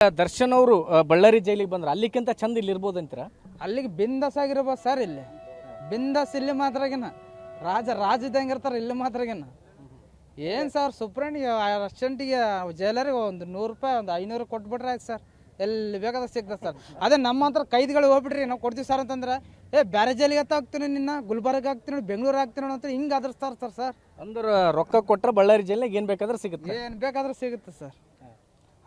ದರ್ಶನ್ ಅವರು ಬಳ್ಳಾರಿ ಜೈಲಿಗೆ ಬಂದ್ರೆ ಅಲ್ಲಿಕ್ಕಿಂತ ಚಂದ ಇಲ್ಲಿ ಇರ್ಬೋದು ಅಂತೀರಾ? ಅಲ್ಲಿಗೆ ಬಿಂದಾಸ್ ಆಗಿರ್ಬೋದು ಸರ್. ಇಲ್ಲಿ ಬಿಂದಾಸ್, ಇಲ್ಲಿ ಮಾತ್ರಗೇನ ರಾಜದಂಗೆ ಇರ್ತಾರೆ, ಇಲ್ಲಿ ಮಾತ್ರಗೇನ ಏನು ಸರ್. ಸುಪ್ರೀಂಟಿಗೆ ಅರ್ಜೆಂಟಿಗೆ ಜೈಲರಿಗೆ ಒಂದು 100 ರೂಪಾಯಿ ಒಂದು 500 ಕೊಟ್ಬಿಟ್ರೆ ಆಯ್ತು ಸರ್, ಎಲ್ಲಿ ಬೇಕಾದ್ರೆ ಸಿಗ್ತದೆ ಸರ್. ಅದೇ ನಮ್ಮ ಹತ್ರ ಕೈದಿಗಳು ಹೋಗ್ಬಿಟ್ರಿ ನಾವು ಕೊಡ್ತೀವಿ ಸರ್ ಅಂತಂದ್ರೆ, ಬೇರೆ ಜೈಲಿಗೆ ಹಾಕ್ತೀನಿ, ನಿನ್ನ ಗುಲ್ಬರ್ಗ ಹಾಕ್ತೀನಿ, ಬೆಂಗಳೂರು ಹಾಕ್ತೀನಿ ಅಂತ ಹಿಂಗೆ ಆದರ್ಸ್ತಾರೆ ಸರ್. ಅಂದ್ರೆ ರೊಕ್ಕ ಕೊಟ್ಟರೆ ಬಳ್ಳಾರಿ ಜೈಲಿಗೆ ಏನು ಬೇಕಾದ್ರೆ ಸಿಗುತ್ತೆ, ಏನು ಬೇಕಾದ್ರೂ ಸಿಗುತ್ತೆ ಸರ್.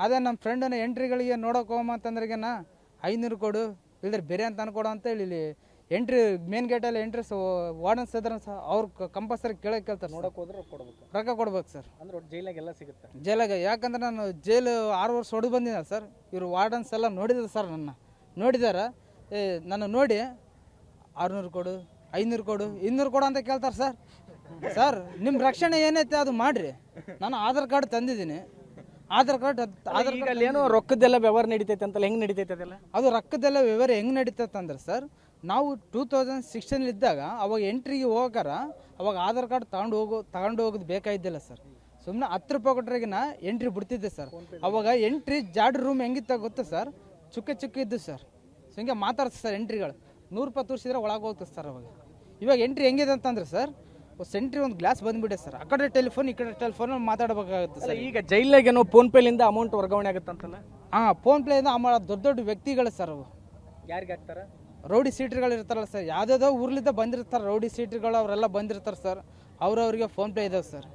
ಅದೇ ನಮ್ಮ ಫ್ರೆಂಡನ್ನ ಎಂಟ್ರಿಗಳಿಗೆ ನೋಡೋಕೆ ಹೋಗಮ್ಮ ಅಂತಂದ್ರಿಗೆನ 500 ಕೊಡು, ಇಲ್ದ್ರೆ ಬೇರೆ ಅಂತ ಅನ್ಕೊಡು ಅಂತ ಹೇಳಿ ಇಲ್ಲಿ ಎಂಟ್ರಿ ಮೇನ್ ಗೇಟಲ್ಲಿ ಎಂಟ್ರಿ ವಾರ್ಡನ್ಸ್ ಇದ್ರೆ ಸರ್ ಅವ್ರು ಕಂಪಲ್ಸರಿ ಕೇಳ್ತಾರೆ. ನೋಡೋಕೆ ಹೋದ್ರೆ ರೊಕ್ಕ ಕೊಡ್ಬೇಕು ಸರ್. ಅಂದ್ರೆ ಜೈಲಾಗೆಲ್ಲ ಸಿಗುತ್ತೆ ಜೈಲಾಗ. ಯಾಕಂದ್ರೆ ನಾನು ಜೈಲು 6 ವರ್ಷ ಹೊಡೆದು ಬಂದಿದ್ದೆ ಸರ್. ಇವರು ವಾರ್ಡನ್ಸ್ ಎಲ್ಲ ನೋಡಿದ್ರು ಸರ್, ನೋಡಿದಾರೆ. ನನ್ನ ನೋಡಿ 600 ಕೊಡು, 500 ಕೊಡು, 200 ಕೊಡು ಅಂತ ಕೇಳ್ತಾರೆ ಸರ್. ಸರ್ ನಿಮ್ಮ ರಕ್ಷಣೆ ಏನೈತೆ ಅದು ಮಾಡಿರಿ. ನಾನು ಆಧಾರ್ ಕಾರ್ಡ್ ತಂದಿದ್ದೀನಿ. ಆಧಾರ್ ಕಾರ್ಡ್ ಏನೋ ರೊಕ್ಕದೆಲ್ಲ ವ್ಯವಹಾರ ನಡೀತೈತೆ ಅಂತಲ್ಲ, ಹೆಂಗೆ ನಡೀತೈತೆ ಅದೆಲ್ಲ? ಅದು ರೊಕ್ಕದೆಲ್ಲ ವ್ಯವಹಾರ ಹೆಂಗೆ ನಡೀತೈತೆ ಅಂದ್ರೆ ಸರ್, ನಾವು 2016 ಇದ್ದಾಗ ಅವಾಗ ಎಂಟ್ರಿಗೆ ಹೋಗಾರ ಅವಾಗ ಆಧಾರ್ ಕಾರ್ಡ್ ತಗೊಂಡು ಹೋಗೋದು ಬೇಕಾಗಿದ್ದಿಲ್ಲ ಸರ್. ಸುಮ್ಮನೆ 10 ರೂಪಾಯಿ ಕೊಟ್ರಿಗಿನ ಎಂಟ್ರಿ ಬಿಡ್ತಿದ್ದೆ ಸರ್. ಅವಾಗ ಎಂಟ್ರಿ ಜಾಡ್ ರೂಮ್ ಹೆಂಗಿತ್ತ ಗೊತ್ತಾ ಸರ್, ಚುಕ್ಕ ಇದ್ದು ಸರ್. ಸೊ ಹಿಂಗೆ ಮಾತಾಡ್ತಾರೆ ಸರ್. ಎಂಟ್ರಿಗಳು 100 ರೂಪಾಯಿ ತೋರಿಸಿದ್ರೆ ಒಳಗೆ ಹೋಗ್ತದೆ ಸರ್. ಇವಾಗ ಎಂಟ್ರಿ ಹೆಂಗಿದೆ ಅಂತಂದ್ರೆ ಸರ್, ಸೆಂಟ್ರಿ ಒಂದು ಗ್ಲಾಸ್ ಬಂದ್ಬಿಟ್ಟೆ ಸರ್. ಆ ಕಡೆ ಟೆಲಿಫೋನ್, ಈ ಕಡೆ ಟೆಲಿಫೋನ್ ಮಾತಾಡಬೇಕಾಗುತ್ತೆ ಸರ್. ಈಗ ಜೈಲಾಗ ಏನೋ ಫೋನ್ ಪೇಲಿಂದ ಅಮೌಂಟ್ ವರ್ಗಾವಣೆ ಆಗುತ್ತಂತಲ್ಲ? ಫೋನ್ ಪ್ಲೇಯಿಂದ ದೊಡ್ಡ ವ್ಯಕ್ತಿಗಳು ಸರ್. ಅವು ಯಾರಿಗೆ ಹಾಕ್ತಾರ? ರೌಡಿ ಸೀಟ್ಗಳು ಇರ್ತಾರಲ್ಲ ಸರ್, ಯಾವುದೋ ಊರ್ಲಿದ್ದ ಬಂದಿರ್ತಾರೆ ರೌಡಿ ಸೀಟ್ಗಳು, ಅವರೆಲ್ಲ ಬಂದಿರ್ತಾರೆ ಸರ್. ಅವ್ರವ್ರಿಗೆ ಫೋನ್ ಪೇ ಇದಾವೆ ಸರ್.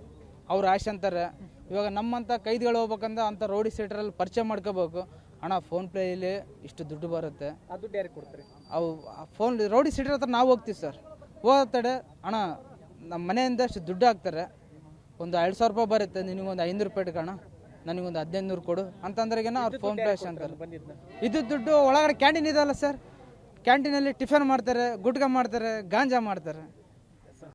ಅವ್ರು ಆಶೆ ಅಂತಾರೆ. ಇವಾಗ ನಮ್ಮಂಥ ಕೈದಿಗಳು ಹೋಗ್ಬೇಕಂದ್ರೆ ಅಂಥ ರೌಡಿ ಸೀಟ್ರಲ್ಲಿ ಪರಿಚಯ ಮಾಡ್ಕೋಬೇಕು. ಅಣ್ಣ ಫೋನ್ ಪೇಲಿ ಇಷ್ಟು ದುಡ್ಡು ಬರುತ್ತೆ, ಆ ದುಡ್ಡು ಯಾರಿಗೆ ಕೊಡ್ತಾರೆ? ಅವು ಫೋನ್ ರೌಡಿ ಸೀಟ್ರ್ ಹತ್ರ ನಾವು ಹೋಗ್ತೀವಿ ಸರ್. ಹೋಗ್ತಡೆ ಅಣ್ಣ ನಮ್ಮ ಮನೆಯಿಂದ ಅಷ್ಟು ದುಡ್ಡು ಹಾಕ್ತಾರೆ, ಒಂದು 2000 ರೂಪಾಯಿ ಬರುತ್ತೆ, ನಿನಗೊಂದು 500 ರೂಪಾಯಿ ಇಟ್ಕೋಣ, ನನಗೊಂದು 1500 ಕೊಡು ಅಂತಂದ್ರೆಗೇನ ಅವ್ರು ಫೋನ್ ಪೇ ಅಂತಾರೆ. ಇದು ದುಡ್ಡು ಒಳಗಡೆ ಕ್ಯಾಂಟೀನ್ ಇದಲ್ಲ ಸರ್, ಕ್ಯಾಂಟೀನಲ್ಲಿ ಟಿಫನ್ ಮಾಡ್ತಾರೆ, ಗುಟ್ಕಾ ಮಾಡ್ತಾರೆ, ಗಾಂಜಾ ಮಾಡ್ತಾರೆ.